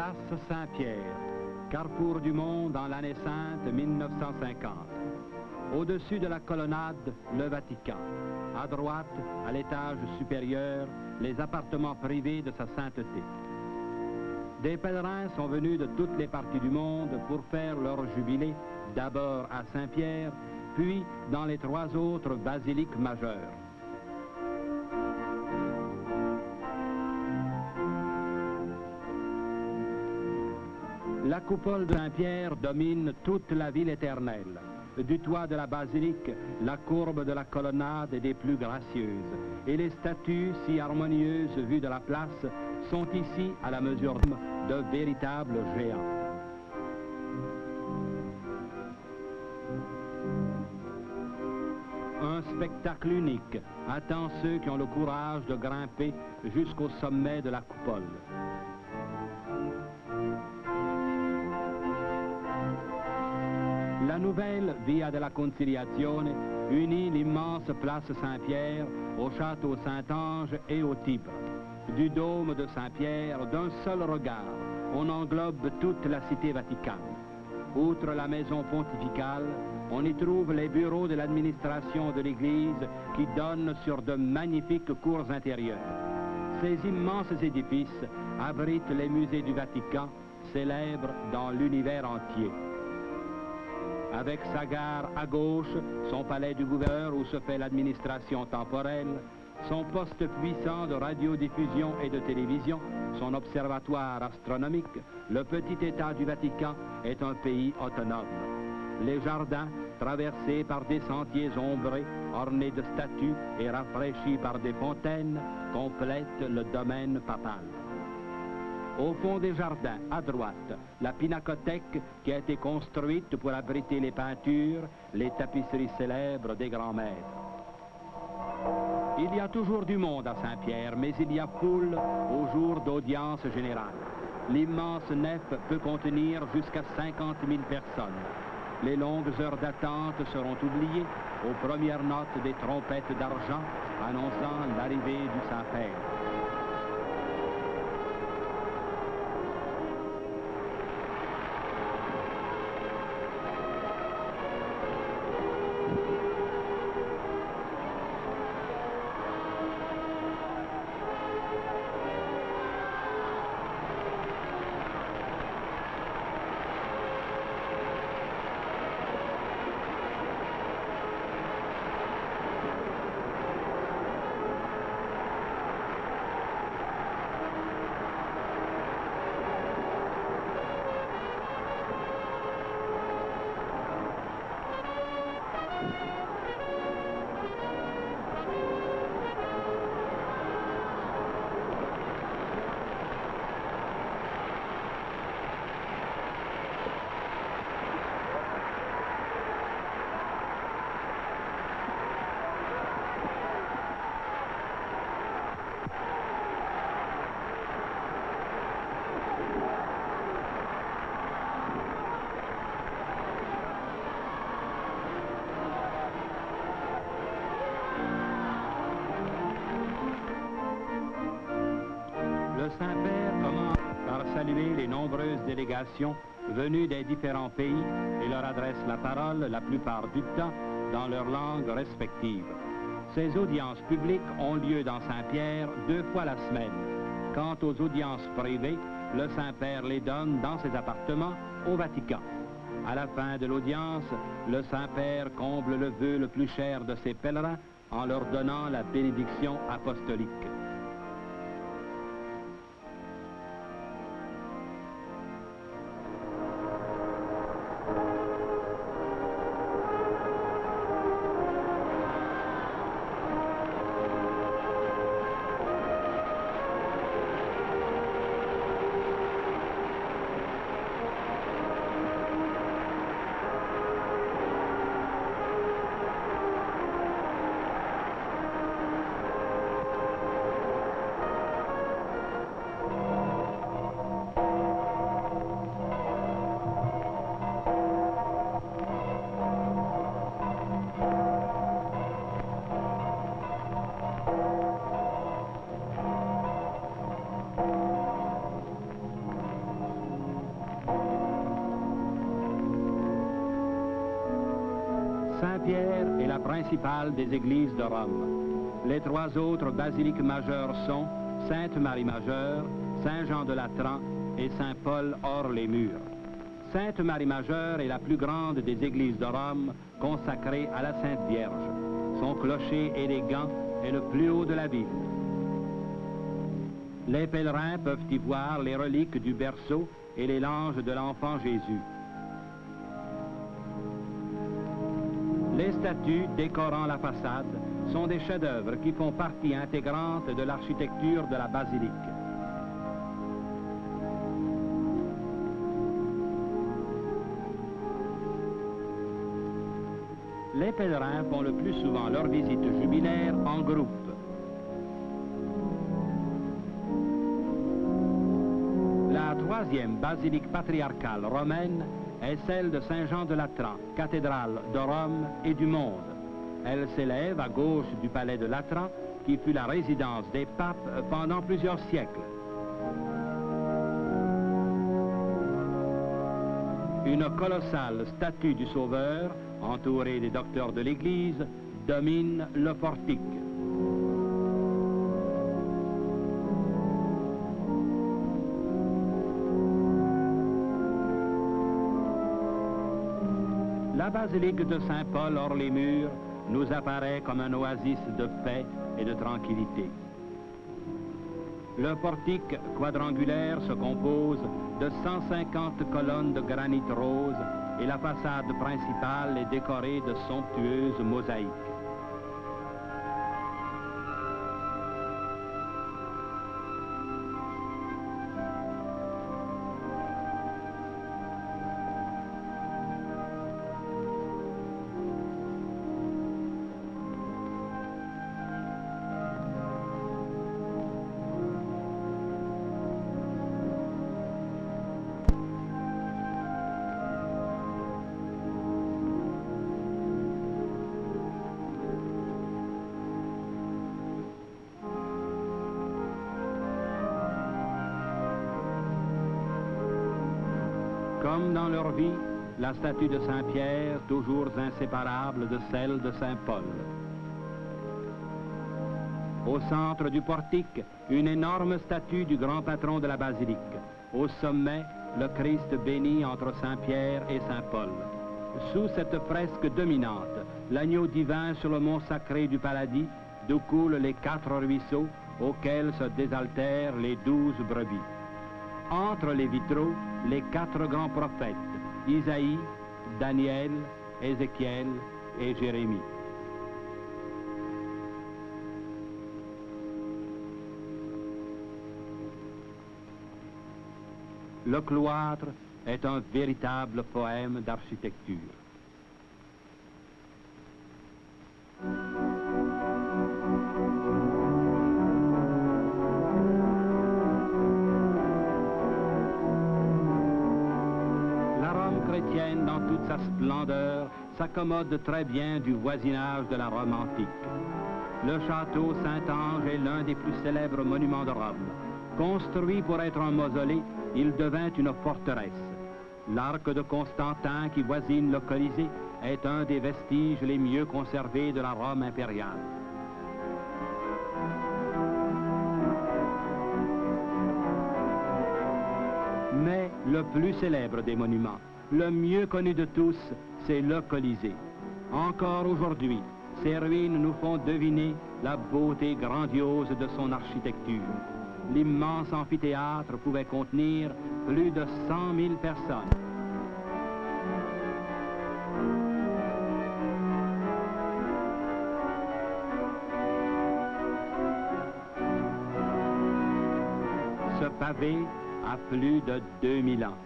Place Saint-Pierre, carrefour du monde en l'année sainte 1950. Au-dessus de la colonnade, le Vatican. À droite, à l'étage supérieur, les appartements privés de sa sainteté. Des pèlerins sont venus de toutes les parties du monde pour faire leur jubilé, d'abord à Saint-Pierre, puis dans les 3 autres basiliques majeures. La coupole de Saint-Pierre domine toute la ville éternelle. Du toit de la basilique, la courbe de la colonnade est des plus gracieuses, et les statues, si harmonieuses vues de la place, sont ici à la mesure de véritables géants. Un spectacle unique attend ceux qui ont le courage de grimper jusqu'au sommet de la coupole. La nouvelle Via della Conciliazione unit l'immense place Saint-Pierre au château Saint-Ange et au Tibre. Du dôme de Saint-Pierre, d'un seul regard, on englobe toute la cité vaticane. Outre la maison pontificale, on y trouve les bureaux de l'administration de l'Église qui donnent sur de magnifiques cours intérieures. Ces immenses édifices abritent les musées du Vatican, célèbres dans l'univers entier. Avec sa gare à gauche, son palais du gouverneur où se fait l'administration temporelle, son poste puissant de radiodiffusion et de télévision, son observatoire astronomique, le petit État du Vatican est un pays autonome. Les jardins, traversés par des sentiers ombrés, ornés de statues et rafraîchis par des fontaines, complètent le domaine papal. Au fond des jardins, à droite, la pinacothèque qui a été construite pour abriter les peintures, les tapisseries célèbres des grands maîtres. Il y a toujours du monde à Saint-Pierre, mais il y a foule au jour d'audience générale. L'immense nef peut contenir jusqu'à 50 000 personnes. Les longues heures d'attente seront oubliées aux premières notes des trompettes d'argent annonçant l'arrivée du Saint-Père. Le Saint-Père commence par saluer les nombreuses délégations venues des différents pays et leur adresse la parole la plupart du temps dans leurs langues respectives. Ces audiences publiques ont lieu dans Saint-Pierre 2 fois la semaine. Quant aux audiences privées, le Saint-Père les donne dans ses appartements au Vatican. À la fin de l'audience, le Saint-Père comble le vœu le plus cher de ses pèlerins en leur donnant la bénédiction apostolique. Saint-Pierre est la principale des églises de Rome. Les trois autres basiliques majeures sont Sainte-Marie Majeure, Saint-Jean de Latran et Saint-Paul hors les murs. Sainte-Marie Majeure est la plus grande des églises de Rome consacrée à la Sainte Vierge. Son clocher élégant est le plus haut de la ville. Les pèlerins peuvent y voir les reliques du berceau et les langes de l'enfant Jésus. Les statues décorant la façade sont des chefs-d'œuvre qui font partie intégrante de l'architecture de la basilique. Les pèlerins font le plus souvent leur visite jubilaire en groupe. La troisième basilique patriarcale romaine est celle de Saint-Jean de Latran, cathédrale de Rome et du monde. Elle s'élève à gauche du palais de Latran, qui fut la résidence des papes pendant plusieurs siècles. Une colossale statue du Sauveur, entourée des docteurs de l'Église, domine le portique. La basilique de Saint-Paul hors les murs nous apparaît comme un oasis de paix et de tranquillité. Le portique quadrangulaire se compose de 150 colonnes de granit rose et la façade principale est décorée de somptueuses mosaïques. Comme dans leur vie, la statue de Saint-Pierre, toujours inséparable de celle de Saint-Paul. Au centre du portique, une énorme statue du grand patron de la basilique. Au sommet, le Christ béni entre Saint-Pierre et Saint-Paul. Sous cette fresque dominante, l'agneau divin sur le mont sacré du Paradis, d'où coulent les 4 ruisseaux auxquels se désaltèrent les 12 brebis. Entre les vitraux, les 4 grands prophètes, Isaïe, Daniel, Ézéchiel et Jérémie. Le cloître est un véritable poème d'architecture. Dans toute sa splendeur, s'accommode très bien du voisinage de la Rome antique. Le château Saint-Ange est l'un des plus célèbres monuments de Rome. Construit pour être un mausolée, il devint une forteresse. L'arc de Constantin qui voisine le Colisée est un des vestiges les mieux conservés de la Rome impériale. Mais le plus célèbre des monuments, le mieux connu de tous, c'est le Colisée. Encore aujourd'hui, ces ruines nous font deviner la beauté grandiose de son architecture. L'immense amphithéâtre pouvait contenir plus de 100 000 personnes. Ce pavé a plus de 2000 ans.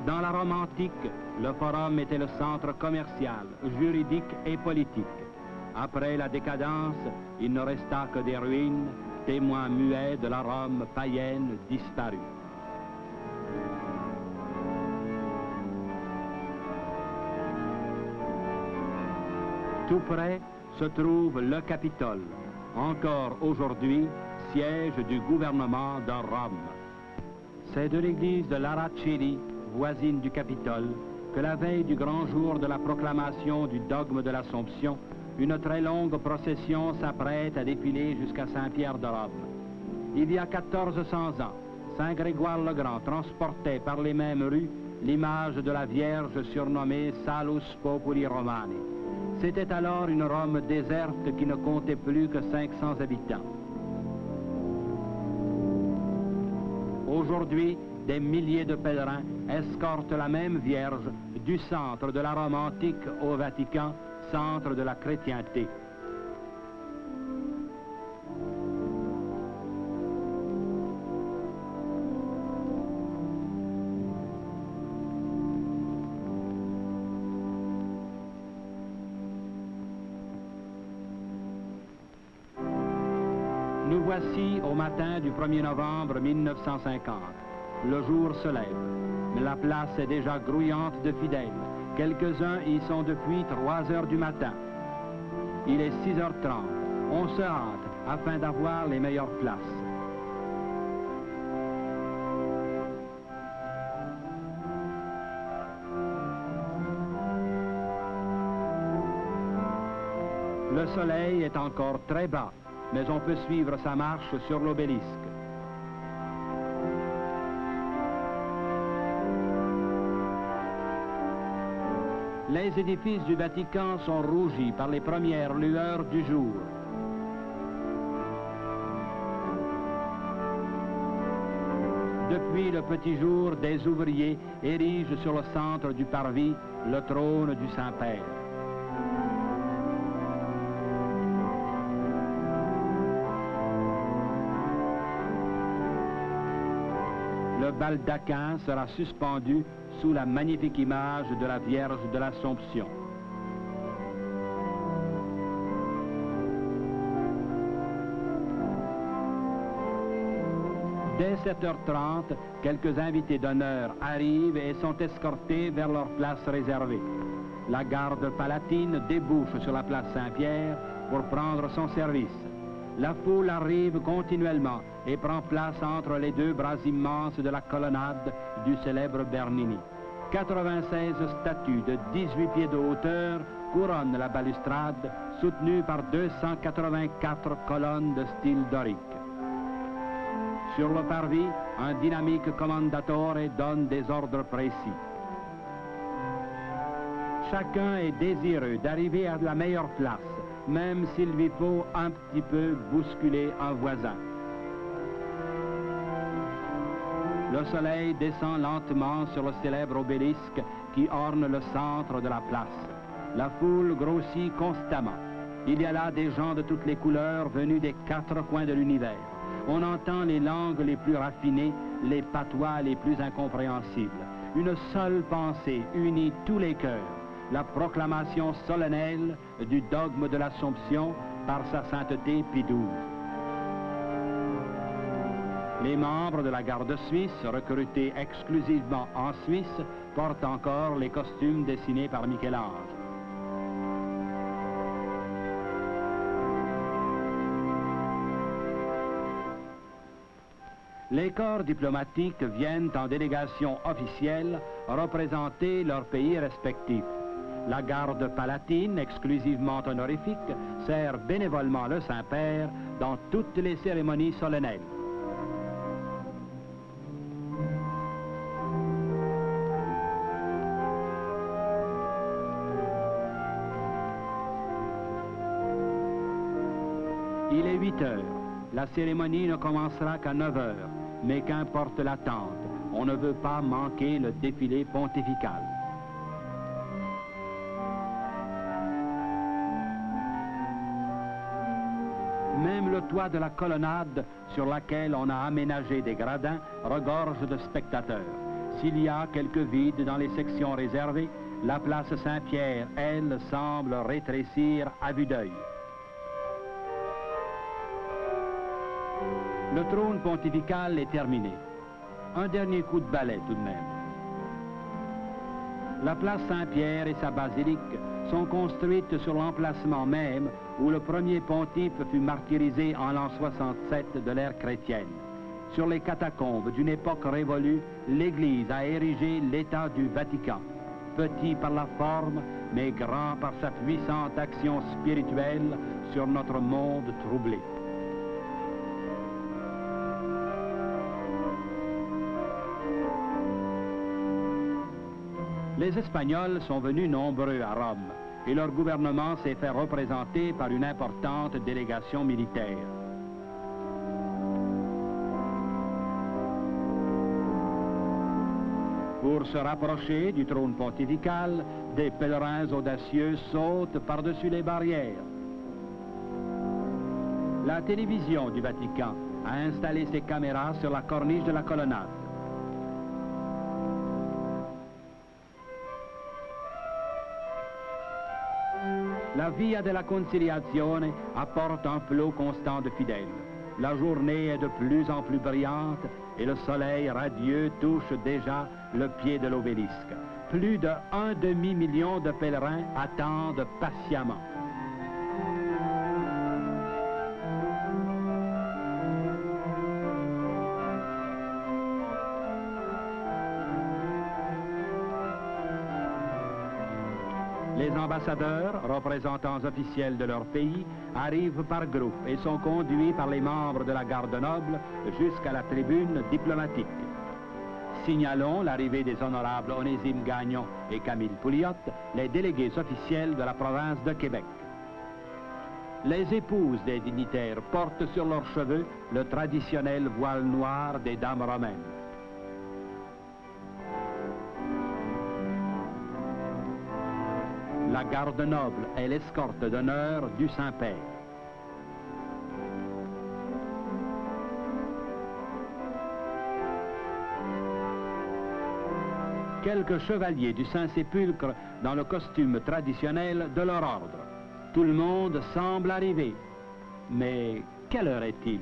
Dans la Rome antique, le forum était le centre commercial, juridique et politique. Après la décadence, il ne resta que des ruines, témoins muets de la Rome païenne disparue. Tout près se trouve le Capitole, encore aujourd'hui siège du gouvernement de Rome. C'est de l'église de Lara Cheli, voisine du Capitole, que la veille du grand jour de la proclamation du dogme de l'Assomption, une très longue procession s'apprête à défiler jusqu'à Saint-Pierre de Rome. Il y a 1400 ans, Saint Grégoire le Grand transportait par les mêmes rues l'image de la Vierge surnommée Salus Populi Romani. C'était alors une Rome déserte qui ne comptait plus que 500 habitants. Aujourd'hui, des milliers de pèlerins escortent la même Vierge du centre de la Rome antique au Vatican, centre de la chrétienté. Nous voici au matin du 1er novembre 1950. Le jour se lève, mais la place est déjà grouillante de fidèles. Quelques-uns y sont depuis 3 heures du matin. Il est 6h30. On se hâte afin d'avoir les meilleures places. Le soleil est encore très bas, mais on peut suivre sa marche sur l'obélisque. Les édifices du Vatican sont rougis par les premières lueurs du jour. Depuis le petit jour, des ouvriers érigent sur le centre du parvis le trône du Saint-Père. Le baldaquin sera suspendu sous la magnifique image de la Vierge de l'Assomption. Dès 7h30, quelques invités d'honneur arrivent et sont escortés vers leur place réservée. La garde palatine débouche sur la place Saint-Pierre pour prendre son service. La foule arrive continuellement et prend place entre les deux bras immenses de la colonnade du célèbre Bernini. 96 statues de 18 pieds de hauteur couronnent la balustrade, soutenue par 284 colonnes de style dorique. Sur le parvis, un dynamique commendatore donne des ordres précis. Chacun est désireux d'arriver à la meilleure place, même s'il lui faut un petit peu bousculer un voisin. Le soleil descend lentement sur le célèbre obélisque qui orne le centre de la place. La foule grossit constamment. Il y a là des gens de toutes les couleurs venus des 4 coins de l'univers. On entend les langues les plus raffinées, les patois les plus incompréhensibles. Une seule pensée unit tous les cœurs. La proclamation solennelle du dogme de l'Assomption par sa sainteté Pie XII. Les membres de la garde suisse, recrutés exclusivement en Suisse, portent encore les costumes dessinés par Michel-Ange. Les corps diplomatiques viennent en délégation officielle représenter leurs pays respectifs. La garde palatine, exclusivement honorifique, sert bénévolement le Saint-Père dans toutes les cérémonies solennelles. Il est 8 heures. La cérémonie ne commencera qu'à 9 heures, mais qu'importe l'attente, on ne veut pas manquer le défilé pontifical. Même le toit de la colonnade sur laquelle on a aménagé des gradins regorge de spectateurs. S'il y a quelques vides dans les sections réservées, la place Saint-Pierre, elle, semble rétrécir à vue d'œil. Le trône pontifical est terminé. Un dernier coup de balai tout de même. La place Saint-Pierre et sa basilique sont construites sur l'emplacement même où le premier pontife fut martyrisé en l'an 67 de l'ère chrétienne. Sur les catacombes d'une époque révolue, l'Église a érigé l'État du Vatican. petit par la forme, mais grand par sa puissante action spirituelle sur notre monde troublé. Les Espagnols sont venus nombreux à Rome et leur gouvernement s'est fait représenter par une importante délégation militaire. Pour se rapprocher du trône pontifical, des pèlerins audacieux sautent par-dessus les barrières. La télévision du Vatican a installé ses caméras sur la corniche de la colonnade. La Via della Conciliazione apporte un flot constant de fidèles. La journée est de plus en plus brillante et le soleil radieux touche déjà le pied de l'obélisque. Plus de 1,5 million de pèlerins attendent patiemment. Les ambassadeurs, représentants officiels de leur pays, arrivent par groupe et sont conduits par les membres de la garde noble jusqu'à la tribune diplomatique. Signalons l'arrivée des honorables Onésime Gagnon et Camille Pouliot, les délégués officiels de la province de Québec. Les épouses des dignitaires portent sur leurs cheveux le traditionnel voile noir des dames romaines. La garde noble est l'escorte d'honneur du Saint-Père. Quelques chevaliers du Saint-Sépulcre dans le costume traditionnel de leur ordre. Tout le monde semble arriver. Mais quelle heure est-il?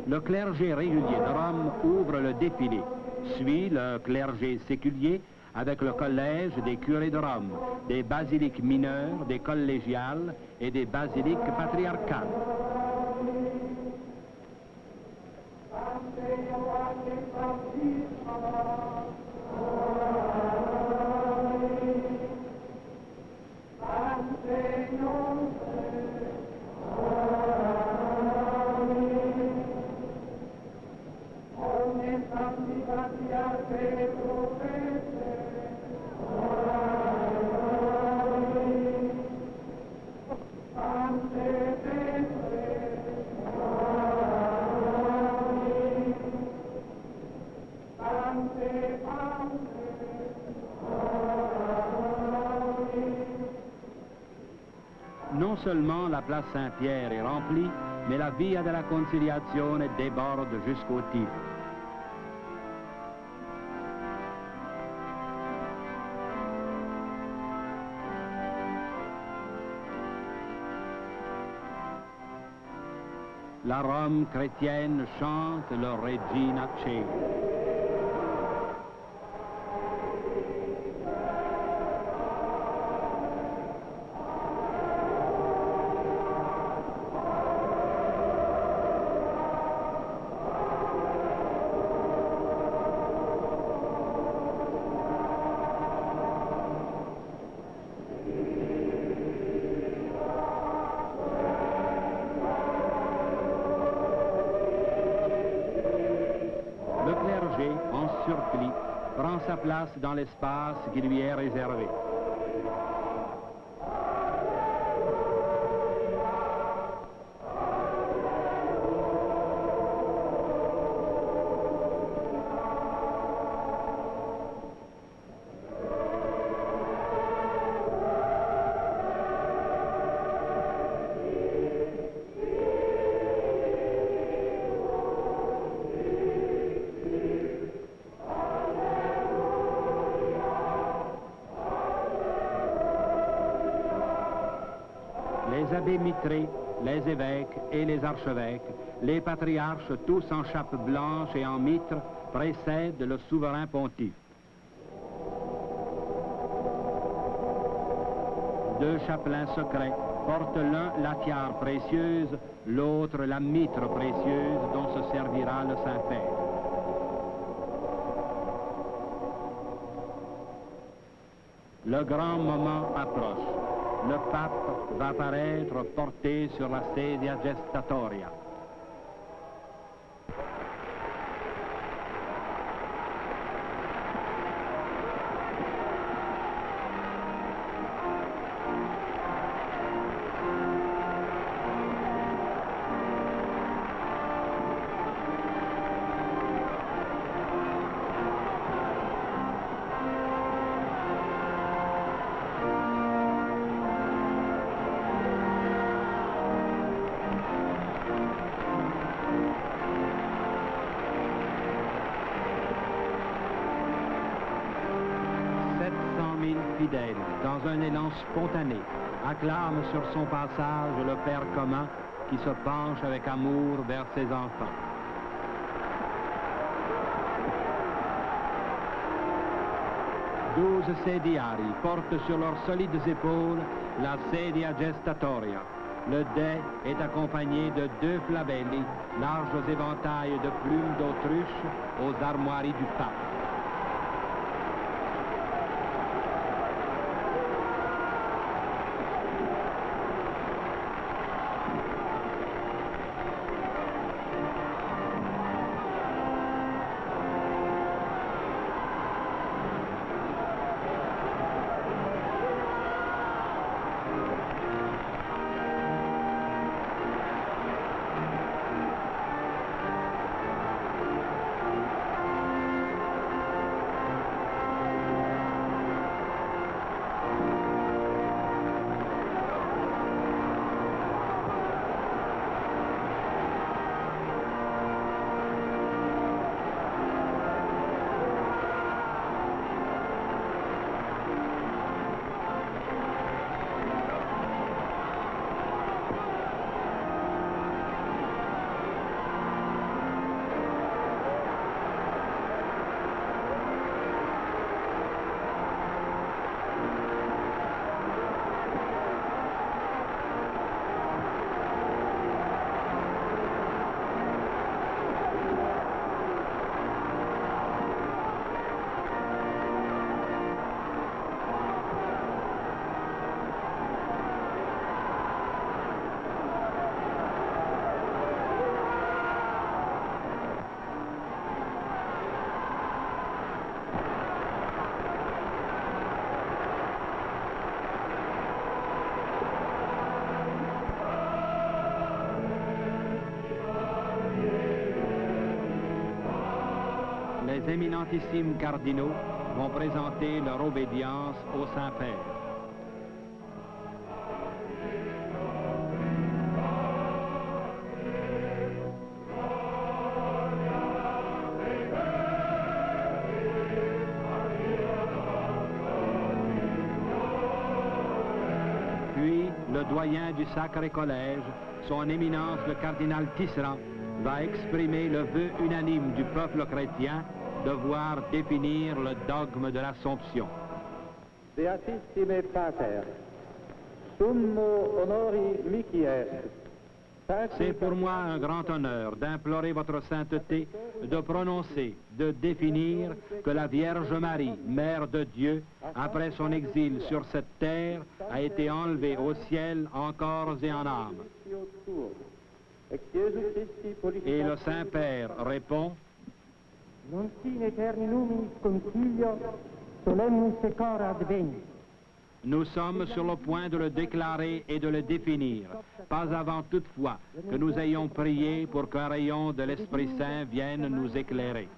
Le clergé régulier de Rome ouvre le défilé, suit le clergé séculier avec le collège des curés de Rome, des basiliques mineures, des collégiales et des basiliques patriarcales. Non seulement la place Saint-Pierre est remplie, mais la Via della Conciliazione déborde jusqu'au Tibre. La Rome chrétienne chante le Regina Coeli. En surplis, prend sa place dans l'espace qui lui est réservé. Les abbés mitrés, les évêques et les archevêques, les patriarches, tous en chape blanche et en mitre, précèdent le souverain pontife. Deux chapelains secrets, Porte l'un la tiare précieuse, l'autre la mitre précieuse dont se servira le Saint-Père. Le grand moment approche. Le pape va paraître porté sur la sedia gestatoria. Fidèle, dans un élan spontané, acclame sur son passage le Père commun qui se penche avec amour vers ses enfants. Douze sediari portent sur leurs solides épaules la sedia gestatoria. Le dais est accompagné de 2 flabelli, larges éventails de plumes d'autruche aux armoiries du pape. Les éminentissimes cardinaux vont présenter leur obédience au Saint-Père. Puis, le doyen du Sacré Collège, son éminence le cardinal Tisserand, va exprimer le vœu unanime du peuple chrétien de voir définir le dogme de l'Assomption. Beatissime Pater, summo honori mihi est. C'est pour moi un grand honneur d'implorer votre sainteté de prononcer, de définir que la Vierge Marie, Mère de Dieu, après son exil sur cette terre, a été enlevée au ciel en corps et en âme. Et le Saint-Père répond: Non sine eternumis concilio solemnis secor adveni. Nous sommes sur le point de le déclarer et de le définir, pas avant toutefois que nous ayons prié pour qu'un rayon de l'Esprit Saint vienne nous éclairer.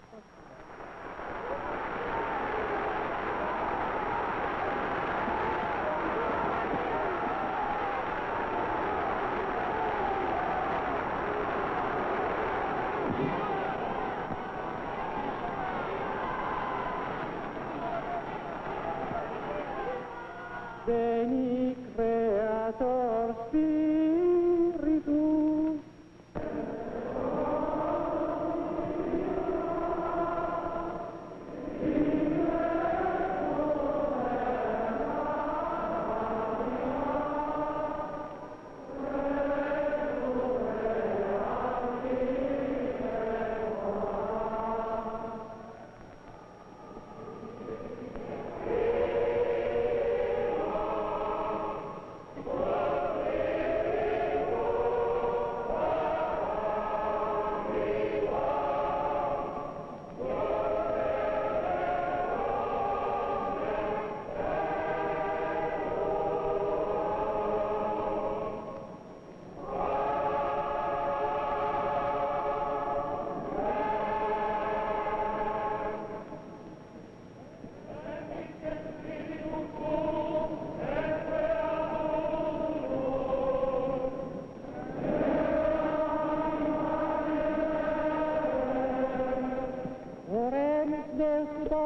Veni Creator Spiritus.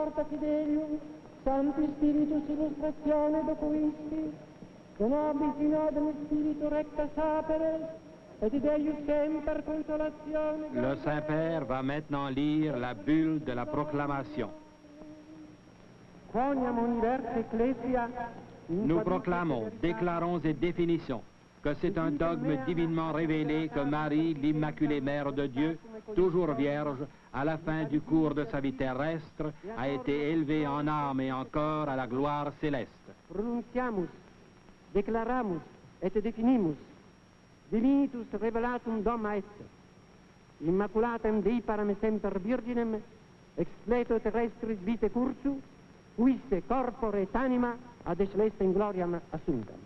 porta fidelium, Sancti Spiritus illustratione docuisti, de nobis in ordine spiritu recta sapere, et Deus semper consolatione. Le Saint-Père va maintenant lire la bulle de la proclamation. Quoniam universa ecclesia, Nous proclamons, déclarons et définissons que c'est un dogme divinement révélé que Marie, l'Immaculée Mère de Dieu, toujours vierge, à la fin du cours de sa vie terrestre, a été élevée en âme et en corps à la gloire céleste. pronunciamus, declaramus et definimus, divinitus revelatum doma est, immaculatem Dei param semper virginem, expleto terrestris vitae cursu, quisse corpore et anima ad celestem gloriam assumptam.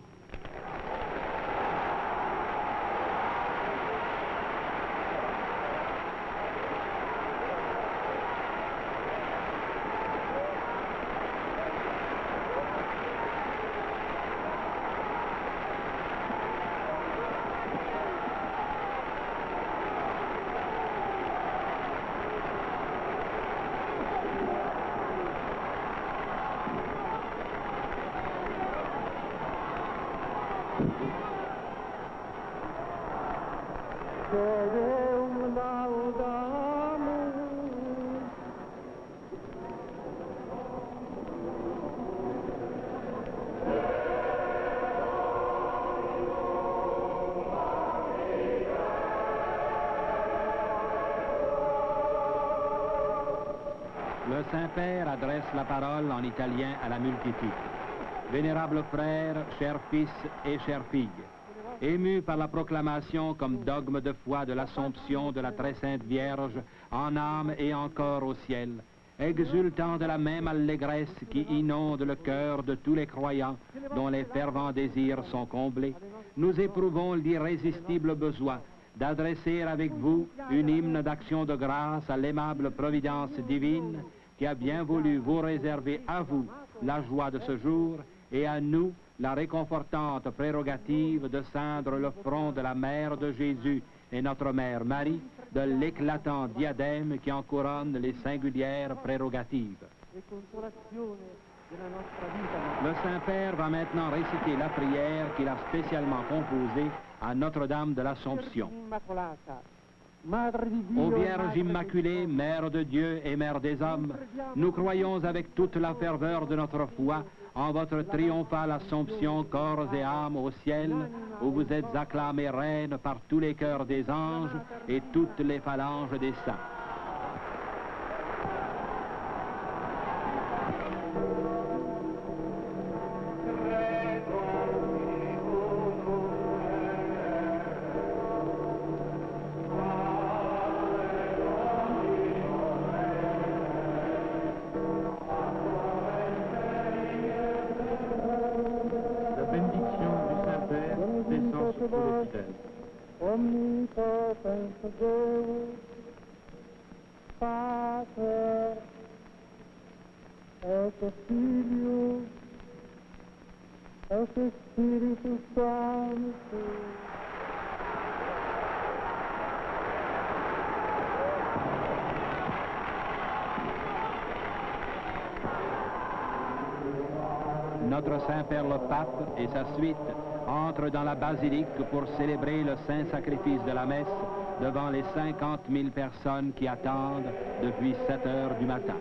Deum laudamus. Le Saint-Père adresse la parole en italien à la multitude. Vénérables frères, chers fils et chères filles, émus par la proclamation comme dogme de foi de l'Assomption de la très sainte Vierge en âme et en corps au ciel, exultant de la même allégresse qui inonde le cœur de tous les croyants dont les fervents désirs sont comblés, nous éprouvons l'irrésistible besoin d'adresser avec vous une hymne d'action de grâce à l'aimable providence divine qui a bien voulu vous réserver à vous la joie de ce jour et à nous la réconfortante prérogative de ceindre le front de la Mère de Jésus et notre Mère Marie de l'éclatant diadème qui en couronne les singulières prérogatives. Le Saint-Père va maintenant réciter la prière qu'il a spécialement composée à Notre-Dame de l'Assomption. Ô Vierge Immaculée, Mère de Dieu et Mère des hommes, nous croyons avec toute la ferveur de notre foi en votre triomphale Assomption, corps et âme au ciel, où vous êtes acclamée Reine par tous les cœurs des anges et toutes les phalanges des saints. Omnipotens Deus, Pater, et Filius, et Spiritus Sanctus. Notre Saint-Père le Pape et sa suite entrent dans la basilique pour célébrer le saint sacrifice de la messe devant les 50 000 personnes qui attendent depuis 7 heures du matin.